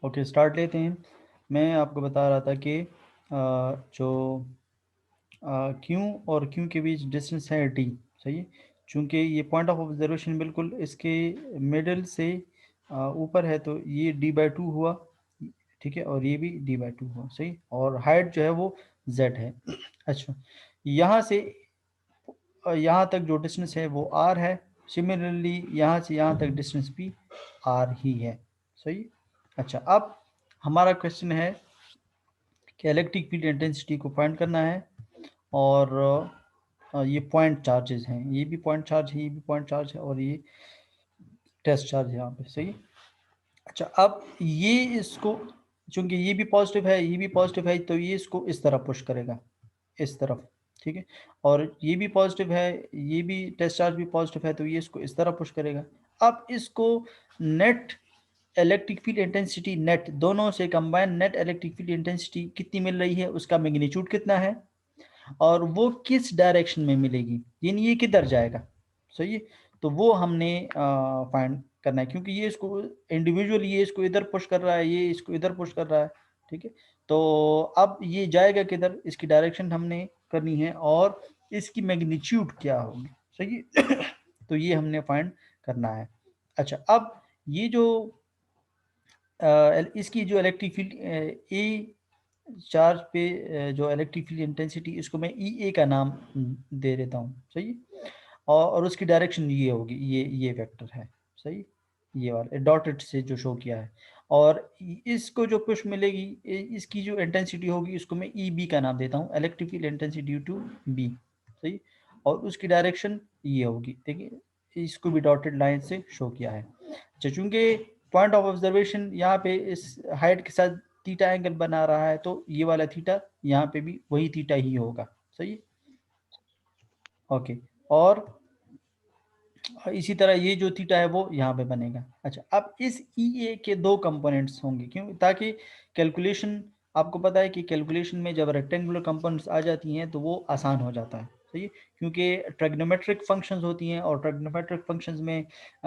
Okay, start लेते हैं। मैं आपको बता रहा था कि जो क्यू और क्यू के बीच डिस्टेंस है डी, सही है। चूँकि ये पॉइंट ऑफ ऑब्जर्वेशन बिल्कुल इसके मिडल से ऊपर है, तो ये d/2 हुआ, ठीक है, और ये भी d/2 हुआ, सही। और हाइट जो है वो z है। अच्छा, यहाँ से यहाँ तक जो डिस्टेंस है वो r है। सिमिलरली यहाँ से यहाँ तक डिस्टेंस भी r ही है, सही। अच्छा, अब हमारा क्वेश्चन है कि इलेक्ट्रिक फील्ड इंटेंसिटी को फाइंड करना है, और ये पॉइंट चार्जेस हैं, ये भी पॉइंट चार्ज है, ये भी पॉइंट चार्ज है, और ये टेस्ट चार्ज है यहाँ पे, सही है। अच्छा, अब ये इसको, चूंकि ये भी पॉजिटिव है, ये भी पॉजिटिव है, तो ये इसको इस तरफ पुश करेगा, इस तरफ, ठीक है। और ये भी पॉजिटिव है, ये भी टेस्ट चार्ज भी पॉजिटिव है, तो ये इसको इस तरफ पुश करेगा। अब इसको net electric field intensity, net दोनों से combine net electric field intensity कितनी मिल रही है, उसका मैग्नीट्यूड कितना है, और वो किस डायरेक्शन में मिलेगी, यानी ये किधर जाएगा, सही है। तो वो हमने फाइंड करना है, क्योंकि ये इसको इंडिविजुअल, ये इसको इधर पुश कर रहा है, ये इसको इधर पुश कर रहा है, ठीक है। तो अब ये जाएगा किधर, इसकी डायरेक्शन हमने करनी है, और इसकी मैग्नीट्यूड क्या होगी, सही है। तो ये हमने फाइंड करना है। अच्छा, अब ये जो इसकी जो इलेक्ट्रिक फील्ड ए चार्ज पे जो इलेक्ट्रिक फील्ड इंटेंसिटी, इसको मैं ई ए का नाम दे देता हूँ, सही है। और उसकी डायरेक्शन ये होगी, ये वेक्टर है, सही, ये वाला डॉटेड से जो शो किया है। और इसको जो पुश मिलेगी, इसकी जो इंटेंसिटी होगी, इसको मैं ई बी का नाम देता हूँ, electric field intensity due to B, सही। और उसकी डायरेक्शन ये होगी, देखिए इसको भी डॉटेड लाइन से शो किया है। अच्छा, चूंकि पॉइंट ऑफ ऑब्जर्वेशन यहाँ पे इस हाइट के साथ थीटा एंगल बना रहा है, तो ये वाला थीटा यहाँ पे भी वही थीटा ही होगा, सही। ओके, और इसी तरह ये जो थीटा है वो यहाँ पे बनेगा। अच्छा, अब इस ई ए के दो कंपोनेंट्स होंगे, क्यों, ताकि कैलकुलेशन, आपको पता है कि कैलकुलेशन में जब रेक्टेंगुलर कंपोनेंट्स आ जाती हैं तो वो आसान हो जाता है, सही। क्योंकि ट्रिग्नोमेट्रिक फंक्शंस होती हैं, और ट्रिग्नोमेट्रिक फंक्शंस में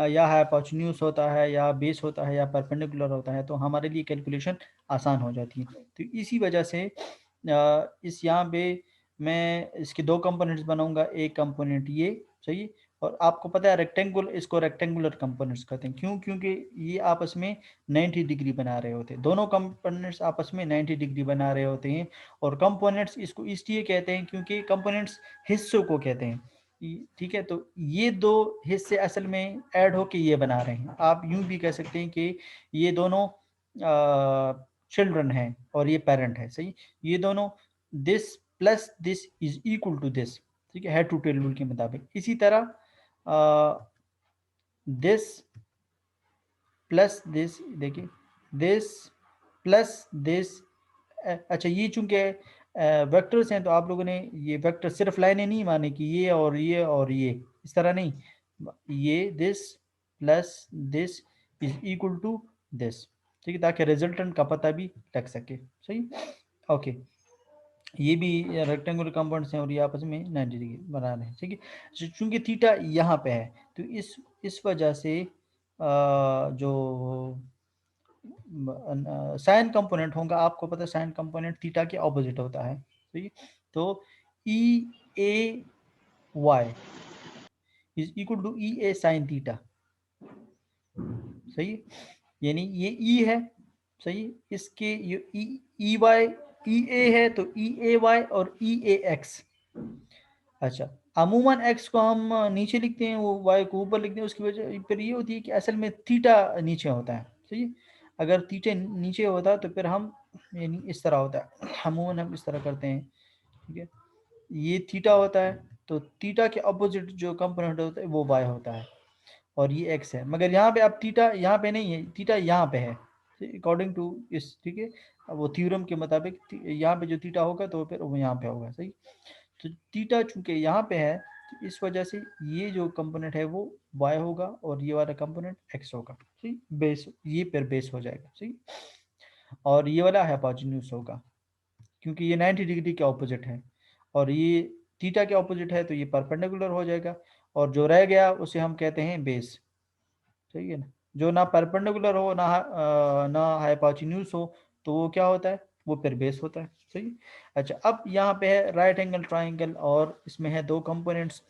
या हाइपोटेन्यूज होता है, या बेस होता है, या परपेंडिकुलर होता है, तो हमारे लिए कैलकुलेशन आसान हो जाती है। तो इसी वजह से इस यहाँ पे मैं इसके दो कंपोनेंट्स बनाऊंगा, एक कंपोनेंट ये, सही। और आपको पता है रेक्टेंगुलर, इसको रेक्टेंगुलर कंपोनेंट्स कहते हैं, क्यों, क्योंकि ये आपस में 90 डिग्री बना रहे होते हैं, दोनों कंपोनेंट्स आपस में 90 डिग्री बना रहे होते हैं। और कंपोनेंट्स इसको इसलिए कहते हैं क्योंकि कंपोनेंट्स हिस्सों को कहते हैं, ठीक है। तो ये दो हिस्से असल में ऐड होके ये बना रहे हैं, आप यूं भी कह सकते हैं कि ये दोनों चिल्ड्रन हैं और ये पेरेंट है, सही। ये दोनों, this plus this is equal to this, ठीक है, हेड टू टेल रूल के मुताबिक। इसी तरह दिस प्लस दिस, देखिए दिस प्लस दिस। अच्छा, ये चूंकि वेक्टर्स हैं, तो आप लोगों ने ये वेक्टर सिर्फ लाइनें नहीं माने कि ये और ये और ये, इस तरह नहीं, ये this plus this is equal to this, ठीक है, ताकि रिजल्टेंट का पता भी लग सके, सही। ओके, ये भी रेक्टेंगुलर कंपाउंड्स हैं और ये आपस में 90 डिग्री बना रहे हैं, ठीक है। चूंकि थीटा यहाँ पे है, तो इस वजह से जो साइन कंपोनेंट होगा, आपको पता है साइन कंपोनेंट थीटा के ऑपोजिट होता है, ठीक है। तो E A Y is equal to E A sine theta, सही। यानी ये ई है, सही, इसके ये ई वाई, ई ए है तो ई ए वाई और ई ए एक्स। अच्छा, अमूमन एक्स को हम नीचे लिखते हैं, वो वाई को ऊपर लिखते हैं, उसकी वजह फिर ये होती है कि असल में थीटा नीचे होता है, सही। अगर थीटा नीचे होता तो फिर हम, यानी इस तरह होता है, अमूमन हम इस तरह करते हैं, ठीक है। ये थीटा होता है, तो थीटा के अपोजिट जो कंपोनेंट होता है वो वाई होता है, और ये एक्स है। मगर यहाँ पे अब थीटा यहाँ पे नहीं है, थीटा यहाँ पे है, अकॉर्डिंग टू इस, ठीक है, वो थ्योरम के मुताबिक यहाँ पे जो थीटा होगा तो फिर वो यहाँ पे होगा, सही। तो थीटा चूंकि यहाँ पे है, तो इस वजह से ये जो कंपोनेंट है वो y होगा, और ये वाला कंपोनेंट x होगा, ठीक, बेस, ये फिर बेस हो जाएगा, सही। और ये वाला हाइपोटेन्यूज होगा, क्योंकि ये 90 डिग्री के ऑपोजिट है, और ये थीटा के ऑपोजिट है, तो ये परपेंडिकुलर हो जाएगा, और जो रह गया उसे हम कहते हैं बेस, सही है ना। जो ना परपेंडिकुलर हो ना हाइपोटेन्यूज हो, तो वो क्या होता है, वो फिर बेस होता है। सही। अच्छा, अब यहाँ पे है राइट एंगल ट्राइंगल और इसमें है दो कंपोनेंट्स।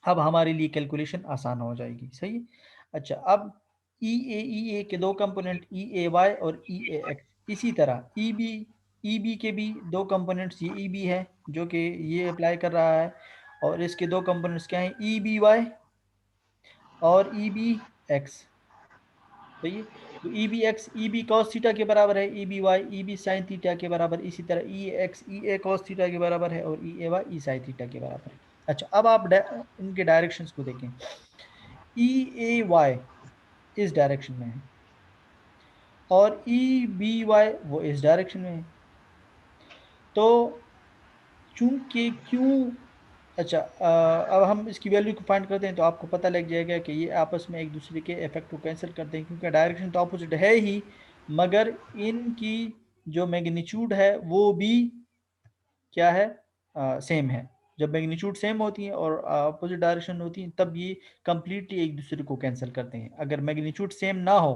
अब हमारे लिए कैलकुलेशन आसान हो जाएगी। सही। अच्छा, अब ई ए के दो कंपोनेंट ई ए वाई और ई ए एक्स, इसी तरह ई बी के भी दो कंपोनेंट्स, ये ई बी है जो कि ये अप्लाई कर रहा है, और इसके दो कंपोनेंट्स क्या हैं, ई बी वाई और ई बी एक्स। सही है। तो ई बी कॉस थीटा के बराबर है, E B Y E B sine theta के बराबर, इसी तरह ई ए कॉस थीटा के बराबर है, और ई A Y E sign theta के बराबर है। अच्छा, अब आप इनके डायरेक्शंस को देखें। ई ए वाई इस डायरेक्शन में है और ई बी वाई वो इस डायरेक्शन में है। तो चूंकि क्यों, अच्छा अब हम इसकी वैल्यू को फाइंड करते हैं, तो आपको पता लग जाएगा कि ये आपस में एक दूसरे के इफेक्ट को कैंसिल करते हैं, क्योंकि डायरेक्शन तो अपोजिट है ही, मगर इनकी जो मैग्नीट्यूड है वो भी क्या है, सेम है। जब मैग्नीट्यूड सेम होती है और अपोजिट डायरेक्शन होती है, तब ये कंप्लीटली एक दूसरे को कैंसिल करते हैं। अगर मैग्नीट्यूड सेम ना हो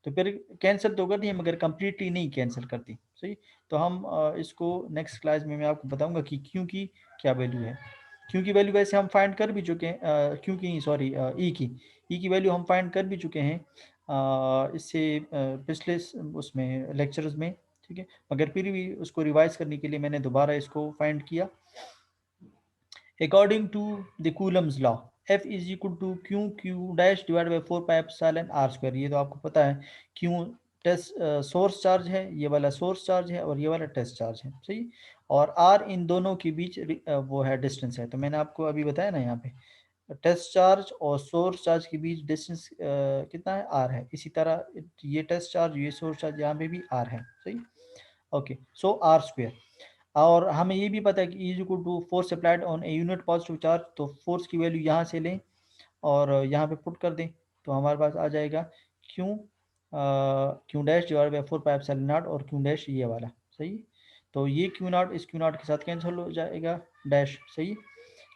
तो फिर कैंसिल तो करती है, मगर कंप्लीटली नहीं कैंसिल करती। सही। तो हम इसको नेक्स्ट क्लास में मैं आपको बताऊंगा कि क्यों की क्या वैल्यू है। क्यों की वैल्यू वैसे हम फाइंड कर भी चुके हैं, क्यों की सॉरी, ई की वैल्यू हम फाइंड कर भी चुके हैं इससे पिछले उसमें लेक्चर्स में। ठीक है, मगर फिर भी उसको रिवाइज करने के लिए मैंने दोबारा इसको फाइंड किया। According to the Coulomb's law, F is equal to Q dash divide by 4 pi epsilon R square. ये तो आपको पता है। क्यू टेस्ट सोर्स चार्ज है, ये वाला सोर्स चार्ज है और ये वाला टेस्ट चार्ज है। सही। और आर इन दोनों के बीच वो है डिस्टेंस है। तो मैंने आपको अभी बताया ना, यहाँ पे टेस्ट चार्ज और सोर्स चार्ज के बीच डिस्टेंस कितना है, आर है। इसी तरह ये टेस्ट चार्ज, ये सोर्स चार्ज, यहाँ पे भी आर है। सही। Okay, so R square. और हमें ये भी पता है कि is equal to force applied on a unit positive charge. तो फोर्स की वैल्यू यहाँ से लें और यहाँ पे पुट कर दें, तो हमारे पास आ जाएगा Q Q dash divide by 4 pi epsilon not, और क्यू डैश ये वाला। सही। तो ये क्यू नॉट इस क्यू नॉट के साथ कैंसिल हो जाएगा, डैश। सही।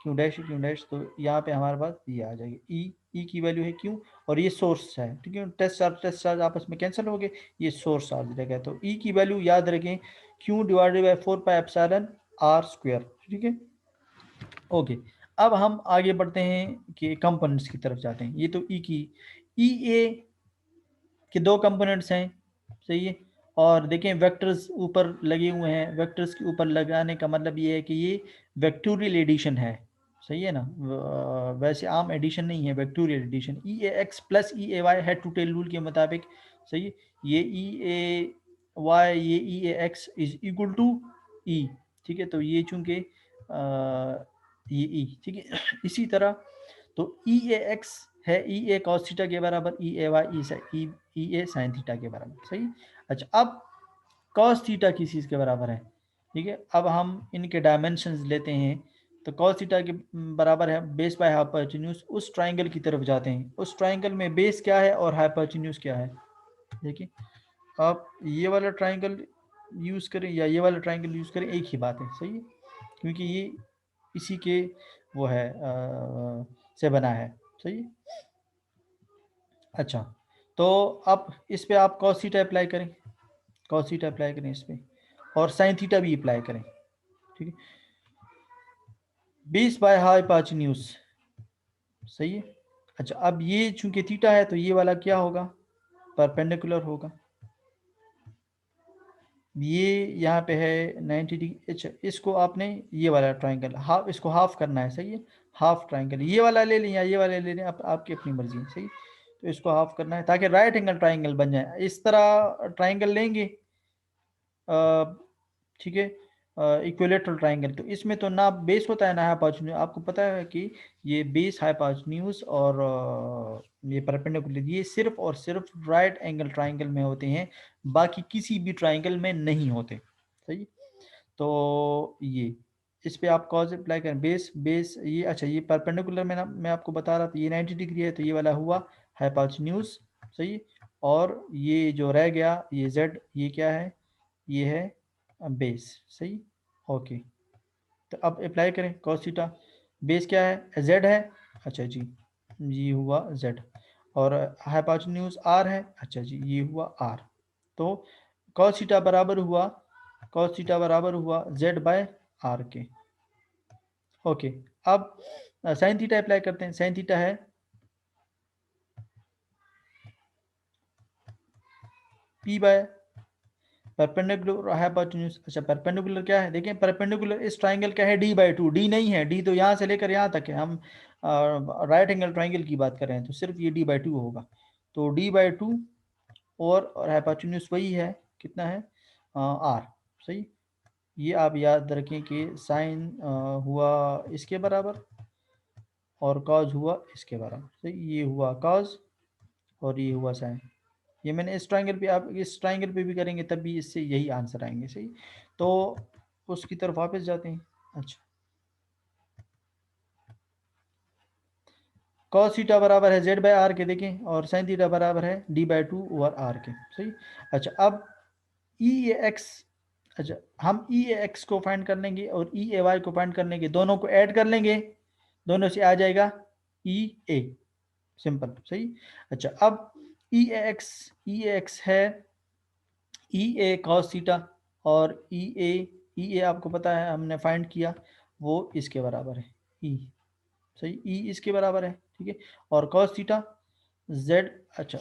क्यू डैश, तो यहाँ पे हमारे पास ये आ जाएगी ई की वैल्यू है क्यू, और ये सोर्स है। ठीक है, टेस्ट चार्ज आपस में कैंसिल हो गए, ये सोर्स चार्ज रहेगा। तो ई की वैल्यू याद रखें, Q divided by 4 pi epsilon R square. ठीक है। ओके, अब हम आगे बढ़ते हैं कि कंपोनेंट्स की तरफ जाते हैं। ये तो ई ए के दो कंपोनेंट्स हैं। सही है। और देखें वेक्टर्स ऊपर लगे हुए हैं, वेक्टर्स के ऊपर लगाने का मतलब ये है कि ये वेक्टोरियल एडिशन है। सही है ना, वैसे आम एडिशन नहीं है, vectorial addition. E A X plus E A Y head to tail rule के मुताबिक। सही है। ये ई ए वाई, ये E A X is equal to E. ठीक है, तो ये चूंकि ये ई, ठीक है। इसी तरह तो ई ए एक्स है ई ए कॉस थीटा के बराबर, ई A Y E A sine theta के बराबर। सही। अच्छा, अब कॉस थीटा किस चीज़ के बराबर है। ठीक है, अब हम इनके डायमेंशंस लेते हैं। तो कॉस थीटा के बराबर है बेस बाय हाइपोटेन्यूज। उस ट्राइंगल की तरफ जाते हैं, उस ट्राइंगल में बेस क्या है और हाइपोटेन्यूज क्या है। देखिए, आप ये वाला ट्राइंगल यूज़ करें या ये वाला ट्राइंगल यूज़ करें, एक ही बात है। सही है, क्योंकि ये इसी के वो है से बना है। सही। अच्छा, तो अब इस पे आप cos थीटा अप्लाई करें, cos थीटा अप्लाई करें इस पे, और sin थीटा भी अप्लाई करें। ठीक है, 20 बाय हाइपोटेन्यूज। सही है। अच्छा, अब ये चूंकि थीटा है तो ये वाला क्या होगा, परपेंडिकुलर होगा। ये यहाँ पे है 90 डिग्री। अच्छा, इसको आपने ये वाला ट्राइंगल हाफ, इसको हाफ करना है। सही है, हाफ ट्राइंगल ये वाला ले लें या ये वाला ले लें, आपकी अपनी मर्जी है। सही। तो इसको हाफ करना है ताकि राइट एंगल ट्राइंगल बन जाए। इस तरह ट्राइंगल लेंगे, ठीक है, इक्विलेटरल ट्राइंगल। तो इसमें तो ना बेस होता है ना हाइपोटेन्यूज। आपको पता है कि ये बेस, हाइपोटेन्यूज और ये परपेंडिकुलर, ये सिर्फ और सिर्फ राइट एंगल ट्राइंगल में होते हैं, बाकी किसी भी ट्राइंगल में नहीं होते। सही। तो ये इस पे आप कॉज अप्लाई करें, बेस ये। अच्छा, ये परपेंडिकुलर में ना मैं आपको बता रहा था, ये 90 डिग्री है, तो ये वाला हुआ हाइपोटेन्यूज। सही। और ये जो रह गया ये जेड, ये क्या है, ये है बेस। सही। ओके, तो अब अप्लाई करें cos थीटा। बेस क्या है, जेड है। अच्छा जी, ये हुआ जेड। और हाइपोटेन्यूज आर है। अच्छा जी, ये हुआ आर। तो कॉस थीटा बराबर हुआ जेड बाय आर के। ओके, अब साइन थीटा अप्लाई करते हैं। साइन थीटा है पी बाय परपेंडिकुलर हाइपोटेन्यूज। अच्छा, परपेंडिकुलर क्या है, देखें परपेंडिकुलर इस ट्राइंगल का है डी बाई टू। डी नहीं है, डी तो यहाँ से लेकर यहाँ तक है, हम राइट एंगल ट्राइंगल की बात कर रहे हैं, तो सिर्फ ये डी बाई टू होगा। तो डी बाई टू और हाइपोटेन्यूज वही है, कितना है आर। सही, ये आप याद रखें कि साइन हुआ इसके बराबर और कॉज हुआ इसके बराबर। सही, ये हुआ कॉज और ये हुआ साइन। ये मैंने इस ट्राइंगल पे, आप इस ट्राइंगल पे भी करेंगे तब भी इससे यही आंसर आएंगे। सही, तो उसकी तरफ वापस जाते हैं। अच्छा, cos थीटा बराबर है जेड बाय आर के, देखें, और साइन थीटा बराबर है D by two over R के। सही, अच्छा, अब ई ए एक्स, अच्छा हम ई ए एक्स को फाइंड कर लेंगे और ई ए वाई को फाइंड कर लेंगे, दोनों को ऐड कर लेंगे, दोनों से आ जाएगा ई ए, सिंपल। सही, अच्छा, अब ई ए एक्स है ई ए कॉस थीटा, और ई ए आपको पता है हमने फाइंड किया, वो इसके बराबर है ई। सही, ई इसके बराबर है, ठीक है। और कॉस थीटा जेड, अच्छा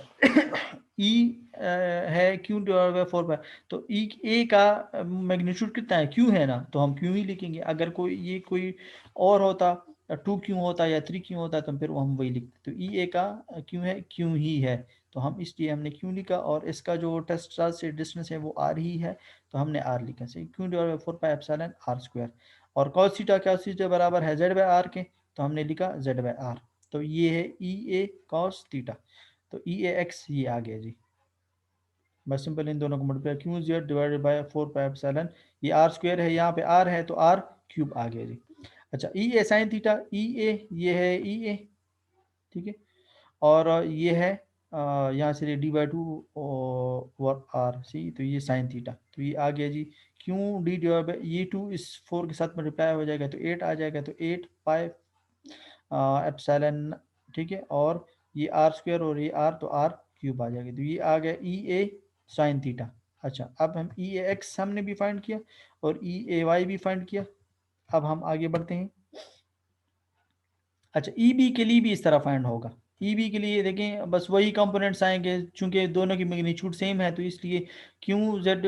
ई है Q divide by four bye, तो ई ए का मैग्नीट्यूड कितना है, क्यू है ना, तो हम क्यू ही लिखेंगे। अगर कोई ये कोई और होता, टू क्यू होता या थ्री क्यू होता, तो फिर वो हम वही लिखते। तो ई ए का क्यू है, क्यू ही है, तो हम इसलिए हमने क्यू लिखा, और इसका जो टेस्ट चार्ज से डिस्टेंस है वो आर ही है, तो हमने आर लिखा। सही, Q divide by four by epsilon R square. और कॉस थीटा बराबर है जेड बाय आर के, तो हमने लिखा जेड बाय आर। तो ये है ई ए कॉस थीटा। तो ई ए एक्स ये आ गया जी, बस सिंपल इन दोनों को multiply, Q Z divided by four pi epsilon, ये आर स्क्वायर है, यहाँ पे आर है तो आर क्यूब आ गया जी। अच्छा, ई ए साइन थीटा, ई ए ये है ई ए, ठीक है, और ये है यहाँ से डी बाई टू और आर सी, तो ये साइन थीटा, तो ये आ गया G Q D divide by, ये टू इस फोर के साथ मल्टीप्लाई हो जाएगा तो एट आ जाएगा, तो एट पाई एप्सिलॉन, ठीक है, और ये आर स्क्वायर और ये आर, तो आर क्यूब आ जाएगा, तो ये आ गया ई ए साइन थीटा। अच्छा, अब हम ई ए एक्स हमने भी फाइंड किया और ई ए वाई भी फाइंड किया, अब हम आगे बढ़ते हैं। अच्छा, ई बी के लिए भी इस तरह फाइंड होगा। ई बी के लिए देखें, बस वही कंपोनेंट्स आएंगे, चूंकि दोनों की मैग्नीट्यूड सेम है, तो इसलिए क्यू जेड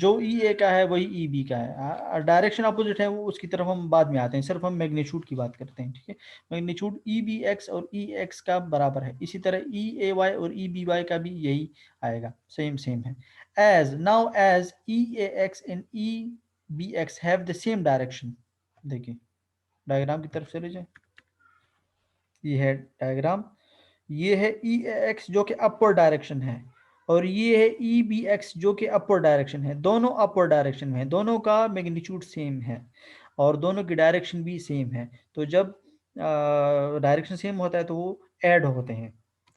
जो ई ए का है वही ई बी का है, डायरेक्शन अपोजिट है वो, उसकी तरफ हम बाद में आते हैं, सिर्फ हम मैग्नीट्यूड की बात करते हैं, ठीक है। मैग्नीट्यूड ई बी एक्स और ई एक्स का बराबर है, इसी तरह ई ए वाई और ई बी वाई का भी यही आएगा, सेम सेम है। As now as E A X and E B X have the same direction, देखिए डायग्राम की तरफ चले जाए, ये है डायग्राम, ये है ई एक्स जो कि अपर डायरेक्शन है, और ये है ई बी एक्स जो कि अपर डायरेक्शन है, दोनों अपर डायरेक्शन में है, दोनों का मैग्नीट्यूड सेम है और दोनों की डायरेक्शन भी सेम है। तो जब डायरेक्शन सेम होता है तो वो ऐड होते हैं,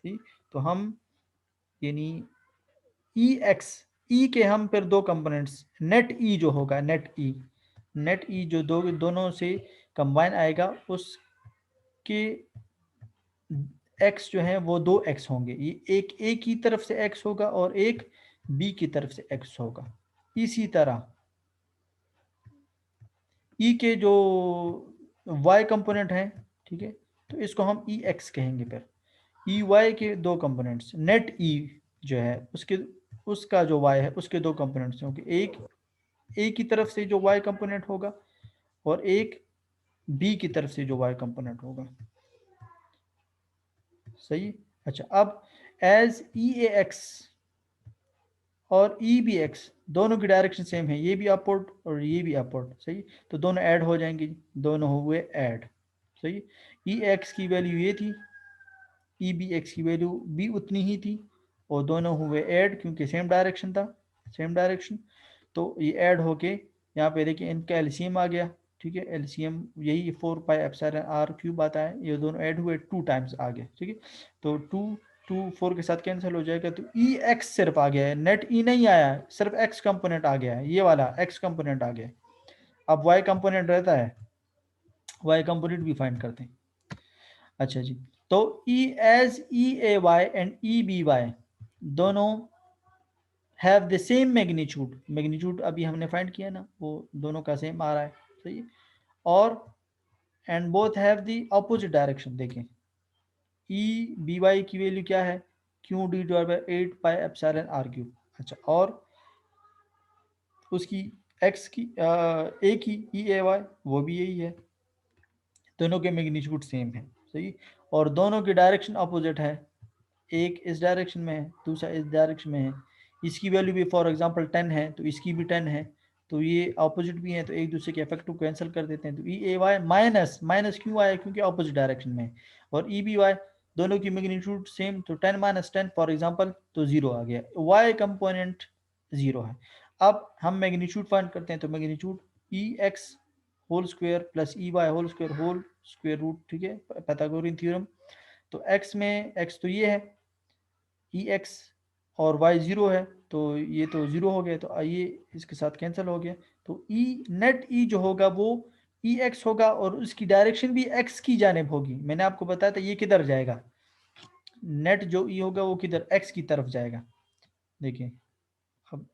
ठीक। तो हम यानी ई एक्स, ई के हम फिर दो कंपोनेंट्स, नेट ई जो होगा, नेट ई जो दोनों से कंबाइन आएगा, उसके एक्स जो है वो दो एक्स होंगे, ये एक ए की तरफ से एक्स होगा और एक बी की तरफ से एक्स होगा। इसी तरह ई के जो वाई कंपोनेंट है, ठीक है, तो इसको हम ई एक्स कहेंगे। फिर ई वाई के दो कंपोनेंट्स, नेट ई जो है उसके, उसका जो वाई है उसके दो कंपोनेंट्स होंगे, एक ए की तरफ से जो वाई कंपोनेंट होगा और एक बी की तरफ से जो वाई कंपोनेंट होगा। सही, अच्छा, अब एज ई ए एक्स और ई बी एक्स दोनों की डायरेक्शन सेम है, ये भी अपवर्ड और ये भी अपवर्ड, सही, तो दोनों ऐड हो जाएंगे, दोनों हुए ऐड। सही, ई एक्स की वैल्यू ये थी, ई बी एक्स की वैल्यू भी उतनी ही थी, और दोनों हुए ऐड क्योंकि सेम डायरेक्शन था, सेम डायरेक्शन। तो ये ऐड होके यहाँ पे देखिए इनका एलसीएम आ गया, ठीक है, एलसीएम यही four pi epsilon R cube आता है, ये दोनों ऐड हुए टू टाइम्स आ गए, ठीक है। तो टू टू फोर के साथ कैंसिल हो जाएगा, तो ई एक्स सिर्फ आ गया है, नेट ई नहीं आया, सिर्फ एक्स कंपोनेंट आ गया है, ये वाला एक्स कंपोनेंट आ गया। अब वाई कंपोनेंट रहता है, वाई कंपोनेंट भी फाइंड करते हैं। अच्छा जी, तो E as EAY and EBY दोनों have the same magnitude, magnitude अभी हमने फाइंड किया ना, वो दोनों का सेम आ रहा है, सही है। और and both have the opposite direction. देखें ई बी वाई की वैल्यू क्या है, Q D divide by 8 pi epsilon R cube. अच्छा, और उसकी एक्स की ए की ई ए वाई वो भी यही है, दोनों के मैग्नीट्यूड सेम है, सही। और दोनों की डायरेक्शन अपोजिट है, एक इस डायरेक्शन में है, दूसरा इस डायरेक्शन में है। इसकी वैल्यू भी फॉर एग्जांपल 10 है तो इसकी भी 10 है, तो ये अपोजिट भी है, तो एक दूसरे के इफेक्ट को कैंसिल कर देते हैं। तो E A Y minus minus क्यों आया, क्योंकि अपोजिट डायरेक्शन में है। और ई बी वाई दोनों की मैग्नीट्यूड सेम, तो 10 माइनस 10 फॉर एग्जांपल तो जीरो आ गया, वाई कंपोनेंट जीरो है। अब हम मैग्नीट्यूड फाइंड करते हैं, तो magnitude E X whole square plus E Y whole square whole square root, ठीक है, पाइथागोरियन थ्योरम। तो x में x तो ये है ई एक्स और y जीरो है, तो ये तो जीरो हो गया, तो ये इसके साथ कैंसिल हो गया। तो e नेट e जो होगा वो ई एक्स होगा, और उसकी डायरेक्शन भी x की जानिब होगी। मैंने आपको बताया था ये किधर जाएगा, नेट जो e होगा वो किधर x की तरफ जाएगा। देखिए अब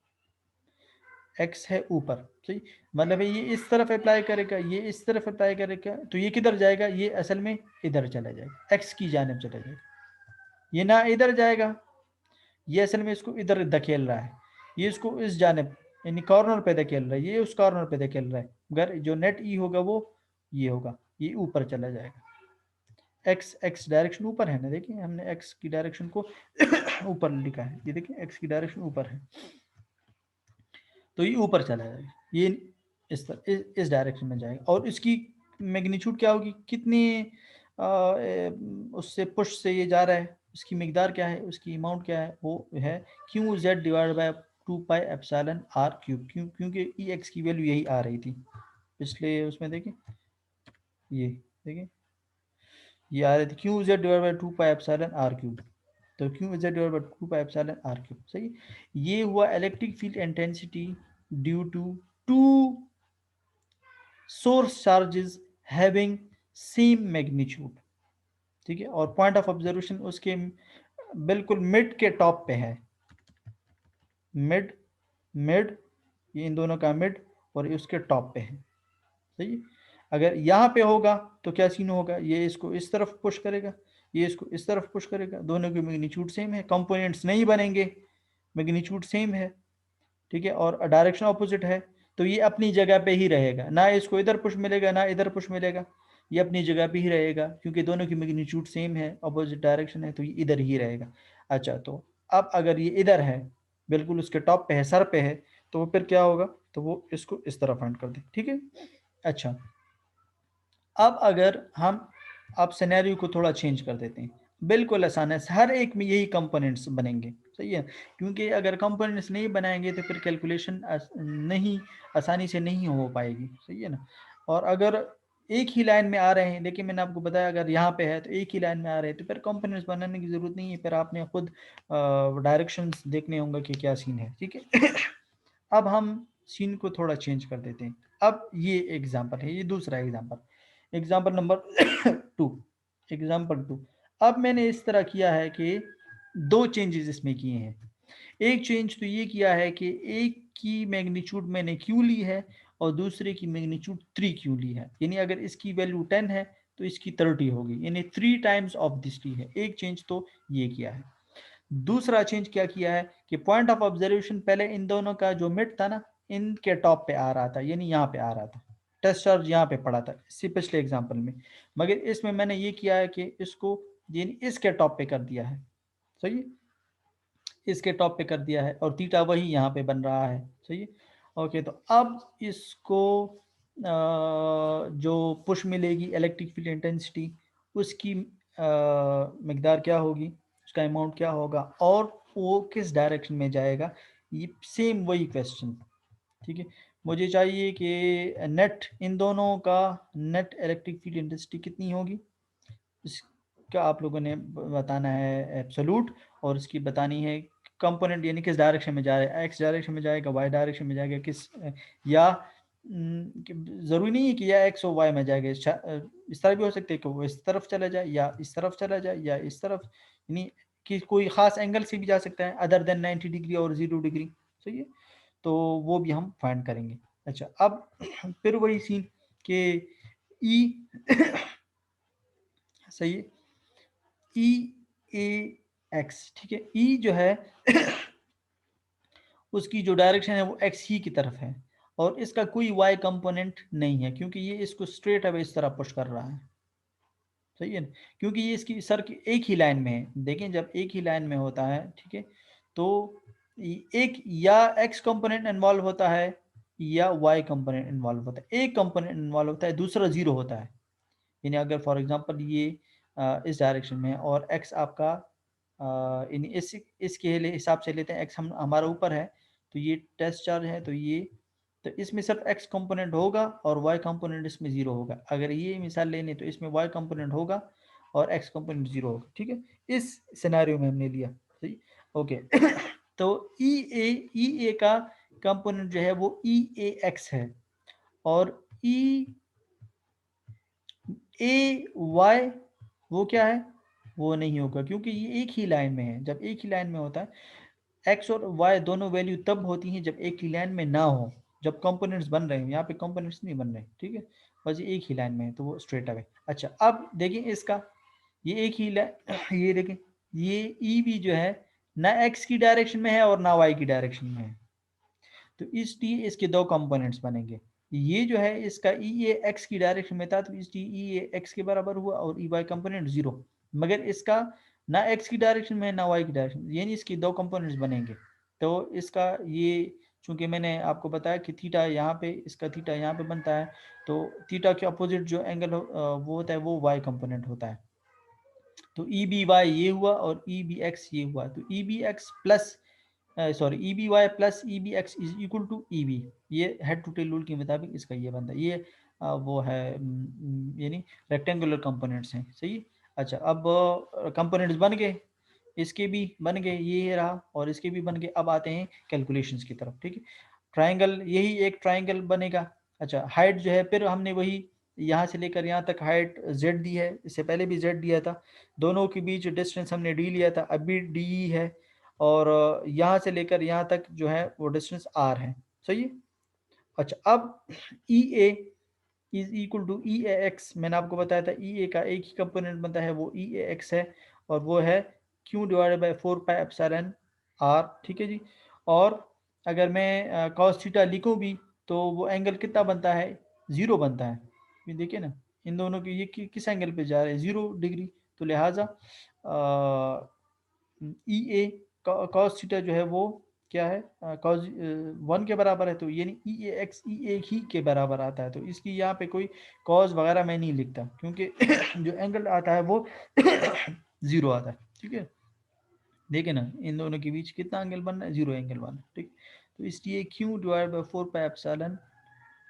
x है ऊपर, सही, मतलब ये इस तरफ अप्लाई करेगा, ये इस तरफ अप्लाई करेगा, तो ये किधर जाएगा, ये असल में इधर चला जाएगा, x की जानिब चला जाएगा। ये ना इधर जाएगा, ये असल में इसको इधर धकेल रहा है, ये इसको इस जानिब यानी कॉर्नर पे धकेल रहा है, ये उस कॉर्नर पे धकेल रहा है, मगर जो नेट ई होगा वो ये होगा, ये ऊपर चला जाएगा। एक्स एक्स डायरेक्शन ऊपर है ना, देखिए हमने एक्स की डायरेक्शन को ऊपर लिखा है, ये देखिए एक्स की डायरेक्शन ऊपर है, तो ये ऊपर चला जाएगा, ये इस तरह इस डायरेक्शन में जाएगा। और इसकी मैग्नीट्यूड क्या होगी, कितनी उससे पुश से ये जा रहा है, उसकी मिकदार क्या है, उसकी अमाउंट क्या है, वो है Q Z divide by 2 pi epsilon R cube. क्यों, क्योंकि ई एक्स की वैल्यू यही आ रही थी पिछले उसमें, देखें ये देखिए ये आ रही थी Q Z divide by 2 pi epsilon R cube, तो Q Z divide by 2 pi epsilon R cube, सही। ये हुआ electric field intensity due to two source charges having same magnitude, ठीक है। और पॉइंट ऑफ ऑब्जर्वेशन उसके बिल्कुल मिड के टॉप पे है, मिड मिड, ये इन दोनों का मिड, और ये उसके टॉप पे है, सही। अगर यहाँ पे होगा तो क्या सीन होगा, ये इसको इस तरफ पुश करेगा, ये इसको इस तरफ पुश करेगा, दोनों के मैग्नीट्यूड सेम है, कंपोनेंट्स नहीं बनेंगे, मैग्नीट्यूड सेम है, ठीक है, और डायरेक्शन ऑपोजिट है, तो ये अपनी जगह पे ही रहेगा, ना इसको इधर पुश मिलेगा ना इधर पुश मिलेगा, ये अपनी जगह पे ही रहेगा, क्योंकि दोनों की मैग्नीट्यूड सेम है, अपोजिट डायरेक्शन है, तो ये इधर ही रहेगा। अच्छा, तो अब अगर ये इधर है, बिल्कुल उसके टॉप पे है, सर पे है, तो वो फिर क्या होगा, तो वो इसको इस तरफ फाइंड कर दे, ठीक है। अच्छा, अब अगर हम अब सिनेरियो को थोड़ा चेंज कर देते हैं, बिल्कुल आसान है, हर एक में यही कंपोनेंट्स बनेंगे, सही है, क्योंकि अगर कंपोनेंट्स नहीं बनाएंगे तो फिर कैलकुलेशन नहीं आसानी से नहीं हो पाएगी, सही है ना। और अगर एक ही लाइन में आ रहे हैं, लेकिन मैंने आपको बताया अगर यहाँ पे है तो एक ही लाइन में आ रहे हैं, तो फिर कंपोनेंट्स बनाने की ज़रूरत नहीं है, फिर आपने खुद डायरेक्शंस देखने होंगे कि क्या सीन है, ठीक है। अब हम सीन को थोड़ा चेंज कर देते हैं। अब ये एग्जांपल है, ये दूसरा एग्जांपल, एग्जांपल नंबर 2, एग्जांपल 2। अब मैंने इस तरह किया है कि दो चेंजेस इसमें किए हैं। एक चेंज तो ये किया है कि एक की मैग्नीट्यूड मैंने क्यू ली है और दूसरे की मैग्नीट्यूड 3 क्यू ली है, यानी अगर इसकी वैल्यू 10 है तो इसकी 30 होगी, यानी 3 टाइम्स ऑफ दिस टी है। एक चेंज तो ये किया है। दूसरा चेंज क्या किया है कि पॉइंट ऑफ ऑब्जर्वेशन पहले इन दोनों का जो मिड था ना, इनके टॉप पे आ रहा था, यानी यहाँ पे आ रहा था, टेस्ट चार्ज यहाँ पे पड़ा था इससे पिछले एग्जाम्पल में, मगर इसमें मैंने ये किया है कि इसको यानी इसके टॉप पे कर दिया है, सही, इसके टॉप पे कर दिया है, और थीटा वही यहाँ पे बन रहा है, सही। ओके, तो अब इसको जो पुश मिलेगी इलेक्ट्रिक फील्ड इंटेंसिटी, उसकी मकदार क्या होगी, उसका अमाउंट क्या होगा, और वो किस डायरेक्शन में जाएगा, ये सेम वही क्वेश्चन, ठीक है। मुझे चाहिए कि नेट इन दोनों का नेट इलेक्ट्रिक फील्ड इंटेंसिटी कितनी होगी, इसका आप लोगों ने बताना है एब्सोल्यूट, और इसकी बतानी है कंपोनेंट यानी किस डायरेक्शन में जा रहा है, एक्स डायरेक्शन में जाएगा, वाई डायरेक्शन में जाएगा, किस, या ज़रूरी नहीं है कि या एक्स और वाई में जाएगा, इस तरह भी हो सकता है कि वो इस तरफ चला जाए या इस तरफ चला जाए या इस तरफ, यानी कि कोई ख़ास एंगल से भी जा सकता है अदर देन 90 डिग्री और 0 डिग्री। सही है, तो वो भी हम फाइंड करेंगे। अच्छा, अब फिर वही सीन कि ई सही है, ई ए एक्स, ठीक है, ई जो है उसकी जो डायरेक्शन है वो एक्स ही की तरफ है और इसका कोई वाई कंपोनेंट नहीं है क्योंकि ये इसको स्ट्रेट अवे इस तरह पुश कर रहा है। सही है ना, क्योंकि ये इसकी सर की एक ही लाइन में है। देखें जब एक ही लाइन में होता है, ठीक है, तो एक या एक्स कंपोनेंट इन्वॉल्व होता है या वाई कंपोनेंट इन्वॉल्व होता है। एक कंपोनेंट इन्वॉल्व होता है, दूसरा जीरो होता है। यानी अगर फॉर एग्जांपल ये इस डायरेक्शन में है और एक्स आपका यानी इसके हिसाब से लेते हैं, एक्स हम हमारा ऊपर है तो ये टेस्ट चार्ज है, तो इसमें सिर्फ एक्स कंपोनेंट होगा और वाई कंपोनेंट इसमें जीरो होगा। अगर ये मिसाल लेने तो इसमें वाई कंपोनेंट होगा और एक्स कंपोनेंट जीरो होगा। ठीक है, इस सिनेरियो में हमने लिया। सही, ओके। तो ई ए का कंपोनेंट जो है वो ई ए एक्स है और ई ए वाई वो क्या है, वो नहीं होगा क्योंकि ये एक ही लाइन में है। जब एक ही लाइन में होता है एक्स और वाई दोनों वैल्यू तब होती हैं जब एक ही लाइन में ना हो, जब कंपोनेंट्स बन रहे हैं। यहाँ पे कंपोनेंट्स नहीं बन रहे, ठीक है, बस ये एक ही लाइन में है तो वो स्ट्रेट अवे। अच्छा, अब देखिए इसका, ये एक ही लाइन ये देखें, ये ई भी जो है ना एक्स की डायरेक्शन में है और ना वाई की डायरेक्शन में है, तो इसलिए इसके दो कंपोनेंट्स बनेंगे। ये जो है इसका ई ए एक्स की डायरेक्शन में था तो इसलिए ई ए एक्स के बराबर हुआ और ई वाई कंपोनेंट जीरो। मगर इसका ना एक्स की डायरेक्शन में ना वाई की डायरेक्शन, यानी इसकी दो कंपोनेंट्स बनेंगे। तो इसका ये, चूंकि मैंने आपको बताया कि थीटा यहाँ पे, इसका थीटा यहाँ पे बनता है, तो थीटा के अपोजिट जो एंगल वो होता है वो वाई कंपोनेंट होता है। तो ई बी वाई ये हुआ और ई बी एक्स ये हुआ, तो E B X plus sorry E B Y plus E B X is equal to E B. ये हेड टू टेल रूल के मुताबिक इसका ये बनता है। ये वो है यानी रेक्टेंगुलर कंपोनेंट्स हैं। सही। अच्छा, अब कंपोनेंट्स बन गए, इसके भी बन गए, ये रहा और इसके भी बन गए। अब आते हैं कैलकुलेशंस की तरफ। ठीक है, ट्राइंगल, यही एक ट्राइंगल बनेगा। अच्छा, हाइट जो है फिर हमने वही यहाँ से लेकर यहाँ तक हाइट z दी है, इससे पहले भी z दिया था। दोनों के बीच डिस्टेंस हमने d लिया था, अभी डी है। और यहाँ से लेकर यहाँ तक जो है वो डिस्टेंस r है। सही है। अच्छा, अब E A is equal to E A X, मैंने आपको बताया था ई ए का एक ही कंपोनेंट बनता है वो ई ए एक्स है और वो है Q divided by 4 pi epsilon R. ठीक है जी। और अगर मैं कॉस थीटा लिखूँ भी तो वो एंगल कितना बनता है, ज़ीरो बनता है। ये देखिए ना, इन दोनों की ये किस एंगल पे जा रहे हैं, 0 डिग्री। तो लिहाजा ई ए कॉस थीटा जो है वो क्या है, कॉस 1 के बराबर है, तो यानी ई ए एक्स ई ए ही के बराबर आता है। तो इसकी यहाँ पे कोई कॉस वगैरह मैं नहीं लिखता क्योंकि जो एंगल आता है वो 0 आता है। ठीक है, देखिए ना इन दोनों के बीच कितना एंगल बन रहा है, 0 एंगल बन रहा है। ठीक, तो इसलिए Q divide by 4 pi epsilon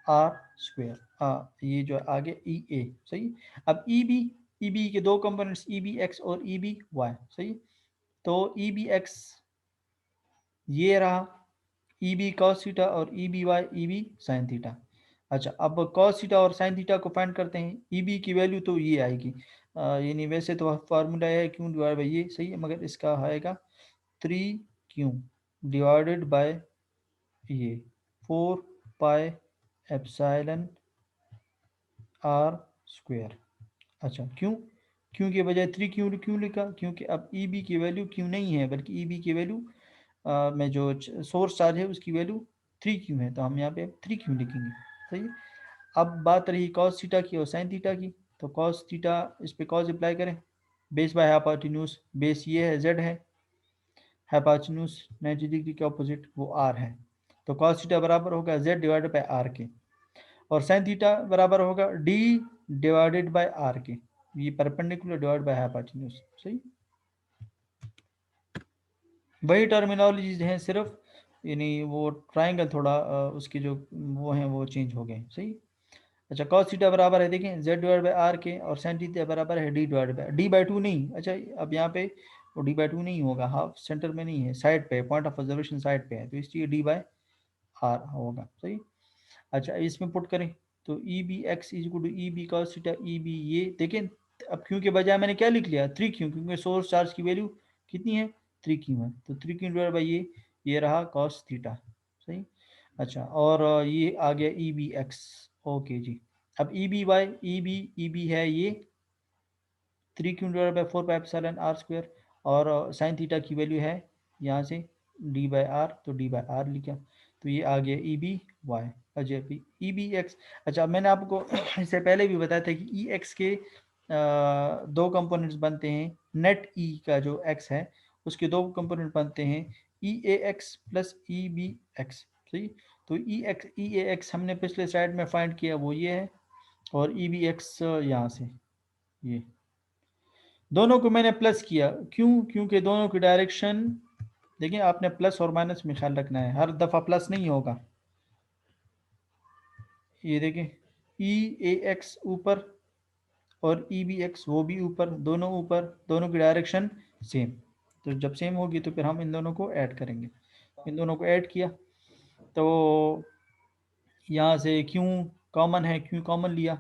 R square, ये जो आगे ई ए। सही। अब ई बी के दो कंपोनेंट्स ई बी एक्स और ई बी वाई। सही। तो ई बी एक्स ये रहा, ई बी कॉस थीटा और E B Y E B sine theta. अच्छा, अब कॉस थीटा और साइन थीटा को फाइंड करते हैं। ई बी की वैल्यू तो ये आएगी, यानी वैसे तो फार्मूला है क्यू डिवाइड बाई ये, सही है, मगर इसका आएगा 3 क्यू डिवाइडेड बाय ये 4 पाई एप्सिलॉन आर स्क्वायर। अच्छा, क्यों के बजाय 3 क्यू क्यों लिखा, क्योंकि अब ई बी की वैल्यू क्यू नहीं है बल्कि ई बी की वैल्यू में जो सोर्स चार्ज है उसकी वैल्यू 3 क्यू है, तो हम यहाँ पे 3 क्यू लिखेंगे। सही है। अब बात रही कॉस थीटा की और साइन थीटा की, तो कॉस थीटा इस पे कॉस अप्लाई करें, बेस बाय हाइपोटेन्यूज, बेस ये है z है, हाइपोटेन्यूज 90 डिग्री के ऑपोजिट वो r है। तो कॉस थीटा बराबर होगा z डिवाइडेड बाय r के, और साइन थीटा बराबर होगा d डिवाइडेड बाय r के, ये परपेंडिकुलर डिवाइड बाय हाइपोटेन्यूज। सही, वही टर्मिनोलॉजीज हैं सिर्फ, यानी वो ट्राइंगल थोड़ा उसकी जो वो हैं वो चेंज हो गए। सही। अच्छा, कॉस थीटा बराबर है, देखें z डिवाइड बाई आर के, और साइन थीटा बराबर है d डिवाइड बाई d/2 नहीं। अच्छा, अब यहाँ पे वो d/2 नहीं होगा, हाफ सेंटर में नहीं है, साइड पे, पॉइंट ऑफ ऑब्जर्वेशन साइड पे है, तो इसलिए d/r होगा। सही। अच्छा इसमें पुट करें तो E B X is equal to E B cos theta, E B ये देखें, अब क्यू के बजाय मैंने क्या लिख लिया 3 क्यू, क्योंकि सोर्स चार्ज की वैल्यू कितनी है 3 क्यू है, तो 3 क्यू डिवाइड बाई ये रहा कॉस थीटा, सही। अच्छा और ये आ गया ई बी एक्स, ओके जी। अब E B by E B है ये 3 Q divide by 4 pi epsilon r square, और साइन थीटा की वैल्यू है यहाँ से डी बाई आर, तो डी बाई आर लिखा, तो ये आ गया ई बी वाई। अच्छा ई बी एक्स, अच्छा मैंने आपको इससे पहले भी बताया था कि ई एक्स के दो कंपोनेंट्स बनते हैं, नेट ई का जो एक्स है उसके दो कंपोनेंट बनते हैं, E A X plus E B X, सही। तो ई ए एक्स हमने पिछले स्लाइड में फाइंड किया, वो ये है, और ई बी एक्स यहाँ से ये, दोनों को मैंने प्लस किया, क्यों, क्योंकि दोनों की डायरेक्शन, देखिए आपने प्लस और माइनस में ख्याल रखना है, हर दफ़ा प्लस नहीं होगा। ये देखें ई ए एक्स ऊपर और ई बी एक्स वो भी ऊपर, ऊपर, दोनों की डायरेक्शन सेम, तो जब सेम होगी तो फिर हम इन दोनों को ऐड करेंगे, इन दोनों को ऐड किया तो यहाँ से क्यों कॉमन है, क्यों कॉमन लिया,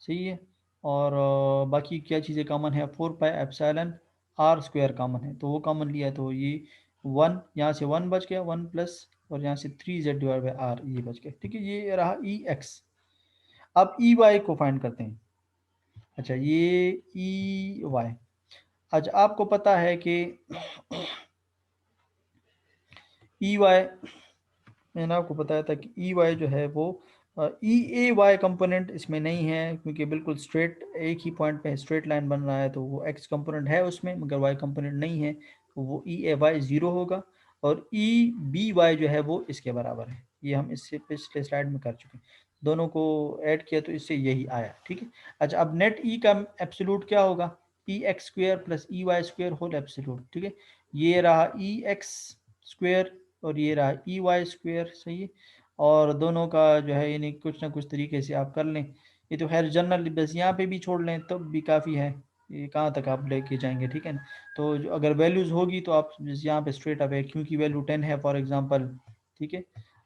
सही है। और बाकी क्या चीज़ें कॉमन है, 4 pi epsilon r square common है, तो वो कॉमन लिया, तो ये 1 यहाँ से 1 बच गया, 1 प्लस, और यहाँ से 3z डिवाइड बाई आर ये बच गया, ठीक है। ये रहा ई एक्स। अब ई वाई को फाइंड करते हैं। अच्छा ये ई वाई, अच्छा आपको पता है कि ई वाई, मैंने आपको बताया था कि ई वाई जो है वो ई ए वाई कंपोनेंट इसमें नहीं है, क्योंकि बिल्कुल स्ट्रेट एक ही पॉइंट पे स्ट्रेट लाइन बन रहा है, तो वो एक्स कंपोनेंट है उसमें मगर वाई कंपोनेंट नहीं है, तो वो ई ए वाई ज़ीरो होगा, और ई बी वाई जो है वो इसके बराबर है, ये हम इससे पिछले स्लाइड में कर चुके हैं, दोनों को ऐड किया तो इससे यही आया, ठीक है। अच्छा अब नेट ई का एब्सोल्यूट क्या होगा, E X square plus E Y square whole absolute, ठीक है। ये रहा ई एक्स स्क्वेयर और ये रहा ई वाई स्क्वेयर, सही है। और दोनों का जो है यानी कुछ ना कुछ तरीके से आप कर लें, ये तो खैर जनरल बस यहाँ पे भी छोड़ लें तब भी काफ़ी है, ये कहाँ तक आप लेके जाएंगे, ठीक है ना। तो अगर वैल्यूज़ होगी तो आप यहाँ पे स्ट्रेट अवे क्यू की वैल्यू 10 है फॉर एग्जांपल, ठीक है,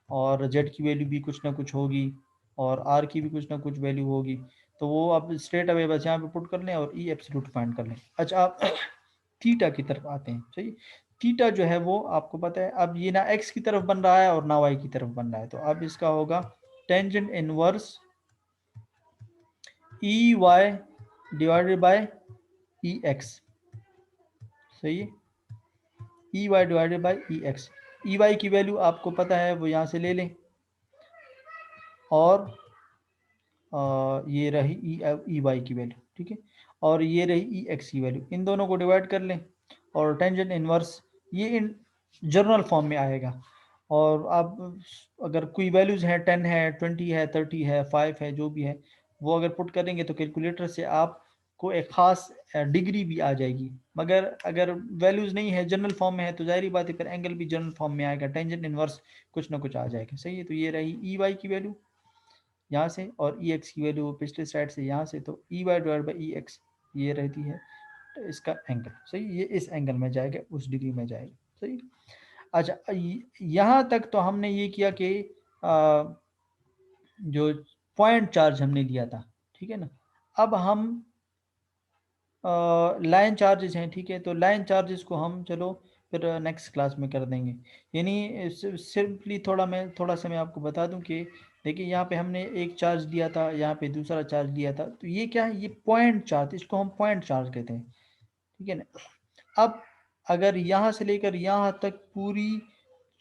और जेड की वैल्यू भी कुछ ना कुछ होगी, और आर की भी कुछ ना कुछ वैल्यू होगी, तो वो आप स्ट्रेट अवे बस यहाँ पे पुट कर लें और ई एब्सोल्यूट फाइंड कर लें। अच्छा आप थीटा की तरफ आते हैं, सही। थीटा जो है वो आपको पता है, अब ये ना एक्स की तरफ बन रहा है और ना वाई की तरफ बन रहा है, तो अब इसका होगा tangent inverse E Y divided by E X, सही है, E Y divided by E X. E Y की वैल्यू आपको पता है वो यहाँ से ले लें, और ये रही ई वाई की वैल्यू, ठीक है, और ये रही ई एक्स की वैल्यू, इन दोनों को डिवाइड कर लें, और टेंजेंट इनवर्स ये इन जनरल फॉर्म में आएगा, और आप अगर कोई वैल्यूज़ हैं 10 है 20 है 30 है 5 है जो भी है, वो अगर पुट करेंगे तो कैलकुलेटर से आपको एक ख़ास डिग्री भी आ जाएगी, मगर अगर वैल्यूज़ नहीं है जनरल फॉर्म में है तो ज़ाहिर बात है फिर एंगल भी जनरल फॉर्म में आएगा, टेंजेंट इनवर्स कुछ ना कुछ आ जाएगा, सही है। तो ये रही ई वाई की वैल्यू यहाँ से, और ई एक्स की वैल्यू पिछले साइड से यहाँ से, तो E Y divide by E X ये रहती है तो इसका एंगल, सही, ये इस एंगल में जाएगा, उस डिग्री में जाएगा, सही। अच्छा यहाँ तक तो हमने ये किया कि जो पॉइंट चार्ज हमने लिया था, ठीक है ना। अब हम लाइन चार्जेस हैं, ठीक है, तो लाइन चार्जेस को हम चलो फिर नेक्स्ट क्लास में कर देंगे, यानी सिंपली थोड़ा सा मैं आपको बता दूं कि देखिए यहाँ पे हमने एक चार्ज लिया था, यहाँ पे दूसरा चार्ज लिया था, तो ये क्या है, ये पॉइंट चार्ज, इसको हम पॉइंट चार्ज कहते हैं, ठीक है ना। अब अगर यहाँ से लेकर यहाँ तक पूरी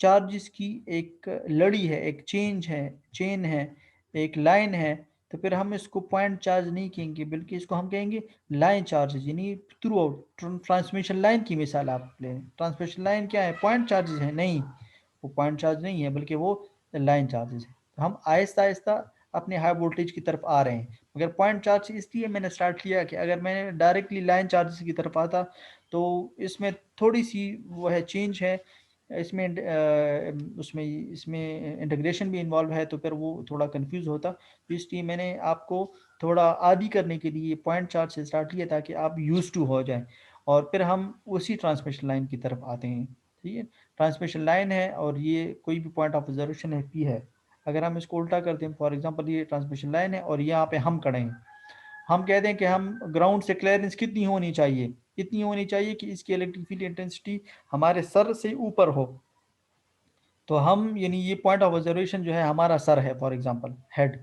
चार्जेस की एक लड़ी है, एक चेन है, एक लाइन है, तो फिर हम इसको पॉइंट चार्ज नहीं कहेंगे, बल्कि इसको हम कहेंगे लाइन चार्जेस, यानी थ्रू आउट। ट्रांसमिशन लाइन की मिसाल आप लें, ट्रांसमिशन लाइन क्या है, पॉइंट चार्जेस है, नहीं वो पॉइंट चार्ज नहीं है बल्कि वो लाइन चार्जेस है। तो हम आहिस्ता आहिस्ता अपने हाई वोल्टेज की तरफ आ रहे हैं, मगर पॉइंट चार्ज इसलिए मैंने स्टार्ट किया कि अगर मैंने डायरेक्टली लाइन चार्जेस की तरफ आता तो इसमें थोड़ी सी वो है चेंज है, इसमें उसमें इसमें इंटीग्रेशन भी इन्वॉल्व है, तो फिर वो थोड़ा कंफ्यूज होता, तो इसलिए मैंने आपको थोड़ा आदी करने के लिए पॉइंट चार्ज से स्टार्ट किया ताकि आप यूज टू हो जाएं, और फिर हम उसी ट्रांसमिशन लाइन की तरफ आते हैं, ठीक है। ट्रांसमिशन लाइन है और ये कोई भी पॉइंट ऑफ ऑब्जर्वेशन है पी है, अगर हम इसको उल्टा करते हैं, फॉर एग्जांपल ये ट्रांसमिशन लाइन है और यहाँ पे हम खड़े हैं, हम कहते हैं कि हम ग्राउंड से क्लियरेंस कितनी होनी चाहिए, इतनी होनी चाहिए कि इसकी इलेक्ट्रिक फील्ड इंटेंसिटी हमारे सर से ऊपर हो। तो हम यानी ये पॉइंट ऑफ ऑब्जर्वेशन जो है हमारा सर है, फॉर एग्जांपल हेड,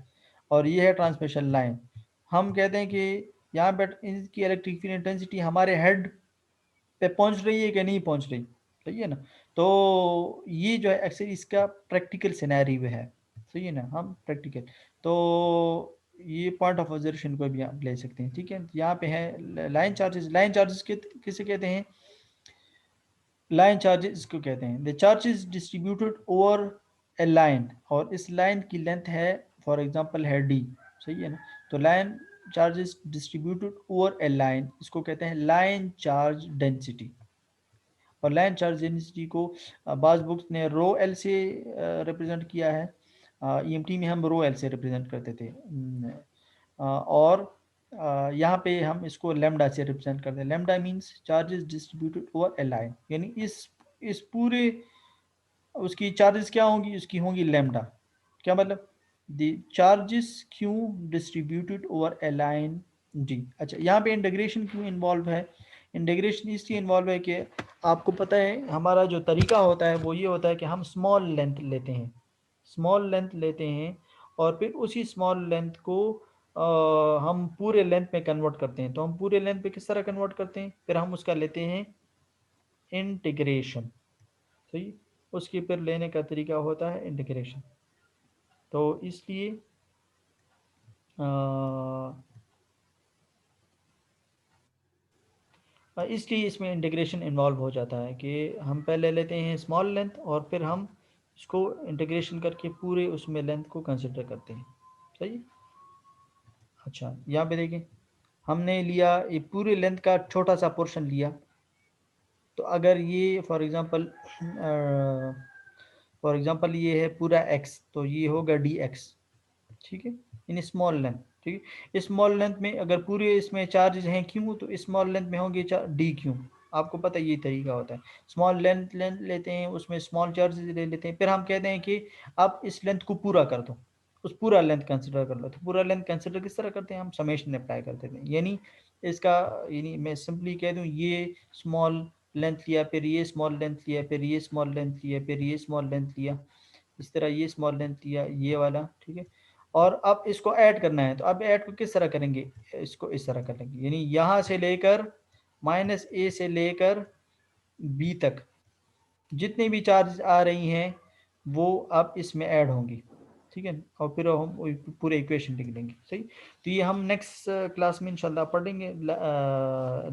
और ये है ट्रांसमिशन लाइन। हम कहते हैं कि यहाँ पे इसकी इलेक्ट्रिक फील्ड इंटेंसिटी हमारे हेड पे पहुंच रही है कि नहीं पहुंच रही, सही है ना। तो ये जो है एक्चुअली इसका प्रैक्टिकल सिनेरियो है, सही है ना, हम प्रैक्टिकल। तो ये पॉइंट ऑफ ऑब्जर्वेशन को भी आप ले सकते हैं, ठीक है। यहाँ पे है लाइन चार्जेस। लाइन चार्जेस किसे कहते हैं? लाइन चार्जेस इसको कहते हैं the charges distributed over a line, और इस लाइन की लेंथ है फॉर एग्जांपल है डी, सही है ना। तो line charges distributed over a line, इसको कहते हैं लाइन चार्ज डेंसिटी। और लाइन चार्ज डेंसिटी को बाज बुक्स ने रो एल से रिप्रेजेंट किया है, ईएमटी में हम रो एल से रिप्रेजेंट करते थे। और यहाँ पे हम इसको लेमडा से रिप्रेजेंट करते हैं। Lambda means charges distributed over a line, यानी इस पूरे उसकी चार्जेस क्या होंगी, उसकी होंगी लेमडा। क्या मतलब? द चार्जेस क्यों distributed over a line D. अच्छा, यहाँ पे इंटीग्रेशन क्यों इन्वॉल्व है? इंटीग्रेशन इसलिए इन्वॉल्व है कि आपको पता है हमारा जो तरीका होता है वो ये होता है कि हम स्मॉल लेंथ लेते हैं, स्मॉल लेंथ लेते हैं, और फिर उसी स्मॉल लेंथ को हम पूरे लेंथ में कन्वर्ट करते हैं। तो हम पूरे लेंथ पे किस तरह कन्वर्ट करते हैं? फिर हम उसका लेते हैं इंटीग्रेशन, सही। उसके फिर लेने का तरीका होता है इंटीग्रेशन। तो इसलिए इसमें इंटीग्रेशन इन्वॉल्व हो जाता है कि हम पहले लेते हैं स्मॉल लेंथ और फिर हम इसको इंटीग्रेशन करके पूरे उसमें लेंथ को कंसिडर करते हैं, सही। अच्छा, यहाँ पे देखें, हमने लिया ये पूरे लेंथ का छोटा सा पोर्शन लिया। तो अगर ये फॉर एग्जांपल ये है पूरा x, तो ये होगा dx, ठीक है, इन स्मॉल लेंथ, ठीक है। स्मॉल लेंथ में अगर पूरे इसमें चार्जेस हैं क्यों, तो स्मॉल लेंथ में होंगे डी क्यू। आपको पता है ये तरीका होता है, स्मॉल लेंथ लेंथ लेते हैं, उसमें स्मॉल चार्जेस ले लेते हैं, फिर हम कहते हैं कि आप इस लेंथ को पूरा कर दो, उस पूरा लेंथ कंसिडर कर लो। तो पूरा लेंथ कंसिडर किस तरह करते हैं? हम समेशन अप्लाई कर देते हैं, यानी इसका, यानी मैं सिंपली कह दूं ये स्मॉल लेंथ लिया, फिर ये स्मॉल लेंथ लिया, फिर ये स्मॉल लेंथ लिया, फिर ये स्मॉल लेंथ लिया, इस तरह ये स्मॉल लेंथ लिया, ये वाला, ठीक है। और अब इसको ऐड करना है, तो अब ऐड को किस तरह करेंगे? इसको इस तरह करेंगे, यानी यहाँ से लेकर -a से लेकर b तक जितनी भी चार्जेस आ रही हैं वो अब इसमें ऐड होंगी, ठीक है। और फिर हम पूरे इक्वेशन लिख देंगे, सही। तो ये हम नेक्स्ट क्लास में इंशाल्लाह पढ़ेंगे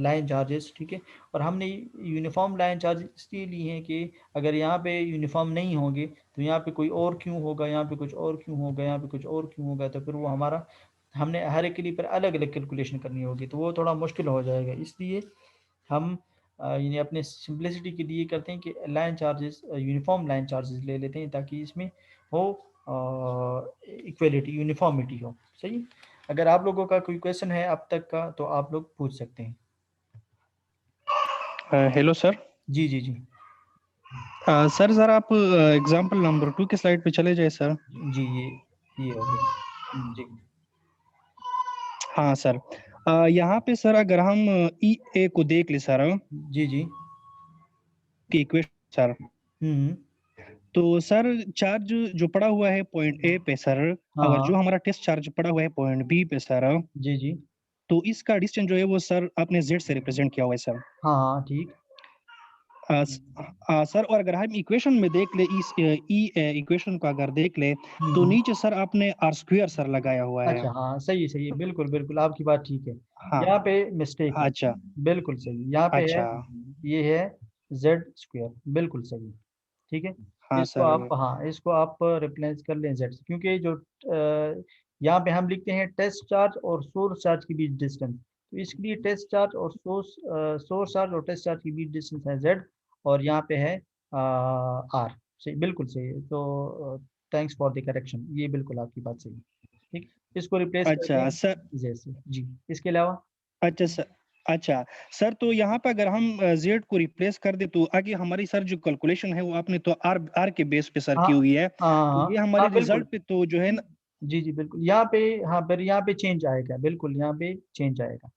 लाइन चार्जेस, ठीक है। और हमने यूनिफॉर्म लाइन चार्जेस इसलिए लिए हैं कि अगर यहाँ पे यूनिफॉर्म नहीं होंगे तो यहाँ पे कोई और क्यों होगा, यहाँ पे कुछ और क्यों होगा, यहाँ पे कुछ और क्यों होगा, तो फिर वो हमारा, हमने हर एक के लिए पर अलग अलग कैलकुलेशन करनी होगी, तो वो थोड़ा मुश्किल हो जाएगा। इसलिए हम यानी अपने सिंपलिसिटी के लिए करते हैं कि line charges, uniform line charges ले लेते हैं ताकि इसमें हो इक्वलिटी, यूनिफॉर्मिटी हो, सही। अगर आप लोगों का कोई क्वेश्चन है अब तक का तो आप लोग पूछ सकते हैं। Hello sir. जी जी जी। सर सर आप एग्जांपल नंबर 2 की स्लाइड पे चले जाए सर। जी ये हो गया जी। हाँ सर। यहाँ पे सर अगर हम ई ए को देख ले सर जी जी। की इक्वेशन सर, हम्म। तो सर चार्ज जो पड़ा हुआ है पॉइंट ए पे सर, हाँ अगर जो हाँ। हमारा टेस्ट चार्ज पड़ा हुआ है पॉइंट बी पे सर, जी जी। तो इसका डिस्टेंस जो है वो सर आपने जेड से रिप्रेजेंट किया हुआ है सर। हाँ हाँ ठीक। सर और अगर हम इक्वेशन में देख ले, इस ई इक्वेशन को अगर देख ले, तो हम्म। नीचे सर आपने आर स्क्वायर सर लगाया हुआ है। अच्छा हाँ, सही है, बिल्कुल बिल्कुल आपकी बात ठीक है। हाँ। यहाँ पे मिस्टेक है, अच्छा। बिल्कुल सही, यहाँ पे है, अच्छा। ये है जेड स्क्वायर, बिल्कुल सही, ठीक है। हाँ इसको सर। आप, हाँ इसको आप रिप्लेस कर लें जेड से, क्योंकि जो यहाँ पे हम लिखते हैं टेस्ट चार्ज और सोर्स चार्ज के बीच डिस्टेंस, तो इसके लिए टेस्ट चार्ज और सोर्स चार्ज और टेस्ट चार्ज के बीच डिस्टेंस है जेड, और यहाँ पे है आर, सही, बिल्कुल सही है। तो थैंक्स फॉर द करेक्शन, ये बिल्कुल आपकी बात सही है, ठीक। इसको रिप्लेस कर अच्छा दें सर। जैसे जी। इसके अलावा अच्छा सर। अच्छा सर, तो यहाँ पे अगर हम जेड को रिप्लेस कर दे तो आगे हमारी सर जो कैलकुलेशन है वो आपने तो आर आर के बेस पे सर हाँ की हुई है, हाँ तो हाँ ये हमारे हाँ बिल्कुल। रिजल्ट पे तो जो है ना। जी जी बिल्कुल, यहाँ पे, हाँ फिर यहाँ पे चेंज आएगा, बिल्कुल यहाँ पे चेंज आएगा।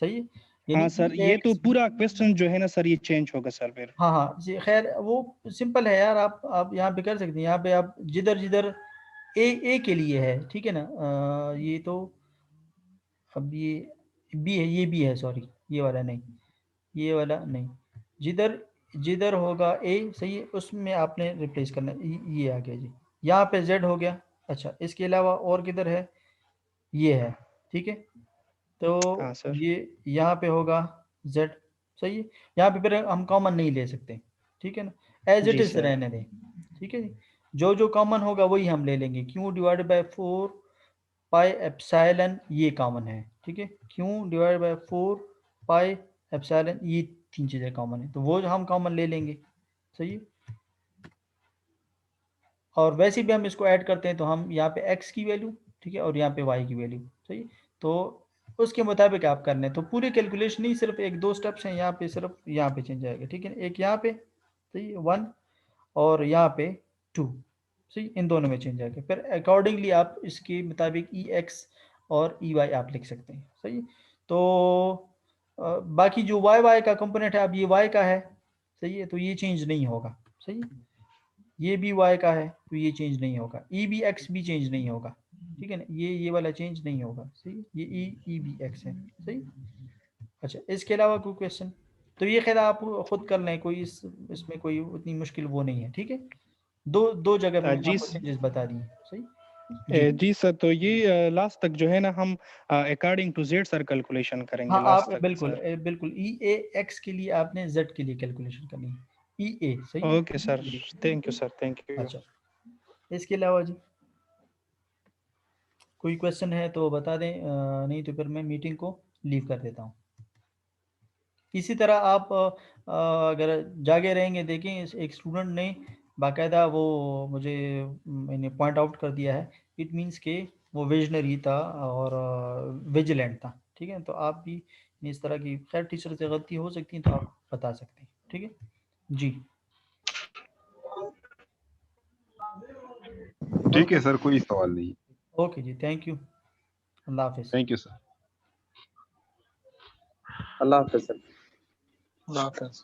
सही है, यानी हाँ सर, ई ये तो एक्स। पूरा क्वेश्चन जो है ना सर ये चेंज होगा सर फिर। हाँ हाँ जी, खैर वो सिंपल है यार, आप यहाँ पे कर सकते हैं, यहाँ पे आप जिधर जिधर ए के लिए है, ठीक है ना, ये तो अब ये बी है, ये बी है, सॉरी ये वाला नहीं, ये वाला नहीं, जिधर जिधर होगा ए, सही है, उसमें आपने रिप्लेस करना है। ये आ गया जी, यहाँ पे जेड हो गया। अच्छा, इसके अलावा और किधर है, ये है, ठीक है, हाँ तो सर। ये यहाँ पे होगा जेड, सही है, यहाँ पे फिर हम कॉमन नहीं ले सकते, ठीक है ना, एज इट जी इज सर। रहने दें, ठीक है जी, जो जो कॉमन होगा वही हम ले लेंगे। Q divided by 4 pi epsilon, ये कॉमन है, ठीक है, Q divided by 4 pi epsilon, ये तीन चीज़ें कॉमन है, तो वो जो हम कॉमन ले लेंगे, सही है। और वैसे भी हम इसको ऐड करते हैं तो हम यहाँ पे x की वैल्यू, ठीक है, और यहाँ पे y की वैल्यू, सही, तो उसके मुताबिक आप करने, तो पूरी कैलकुलेशन नहीं, सिर्फ एक दो स्टेप्स हैं यहाँ पे, सिर्फ यहाँ पे चेंज आएगा, ठीक है, एक यहाँ पे, सही, 1, और यहाँ पे 2, सही, इन दोनों में चेंज आएगा, फिर अकॉर्डिंगली आप इसके मुताबिक ई एक्स और ई वाई आप लिख सकते हैं, सही। तो बाकी जो वाई वाई का कंपोनेंट है, अब ये वाई का है, सही है, तो ये चेंज नहीं होगा, सही, ये भी y का है तो ये चेंज नहीं होगा, ई बी एक्स भी चेंज नहीं होगा, ठीक है ना, ये वाला चेंज नहीं होगा, सही, ये ई बी एक्स है, सही। अच्छा, इसके अलावा कोई क्वेश्चन, तो ये खैर आप खुद कर लें, कोई इसमें कोई उतनी मुश्किल वो नहीं है, ठीक है, दो दो जगह पे मैंने जी आपको चेंजेस बता दिए, सही जी। जी सर, तो ये लास्ट तक जो है ना हम according to Z sir calculation करेंगे हाँ आप लास्ट तक बिल्कुल सर। बिल्कुल ई ए एक्स के लिए आपने जेड के लिए कैलकुलेशन करनी है, ई ए, सही ओके सर, है। Thank you sir, thank you. अच्छा, इसके अलावा जी कोई क्वेश्चन है तो बता दें, नहीं तो फिर मैं मीटिंग को लीव कर देता हूँ। इसी तरह आप अगर जागे रहेंगे, देखें एक स्टूडेंट ने बाकायदा वो मुझे मैंने पॉइंट आउट कर दिया है, इट मींस के वो विजनरी था और विजिलेंट था, ठीक है, तो आप भी इस तरह की, खैर टीचर से गलती हो सकती है तो आप बता सकते हैं, ठीक है जी। ठीक ओके है सर, कोई सवाल नहीं। ओके जी, थैंक यू, अल्लाह हाफिज़। Thank you sir. अल्लाह हाफिज़ सर। अल्लाह हाफ़िज़।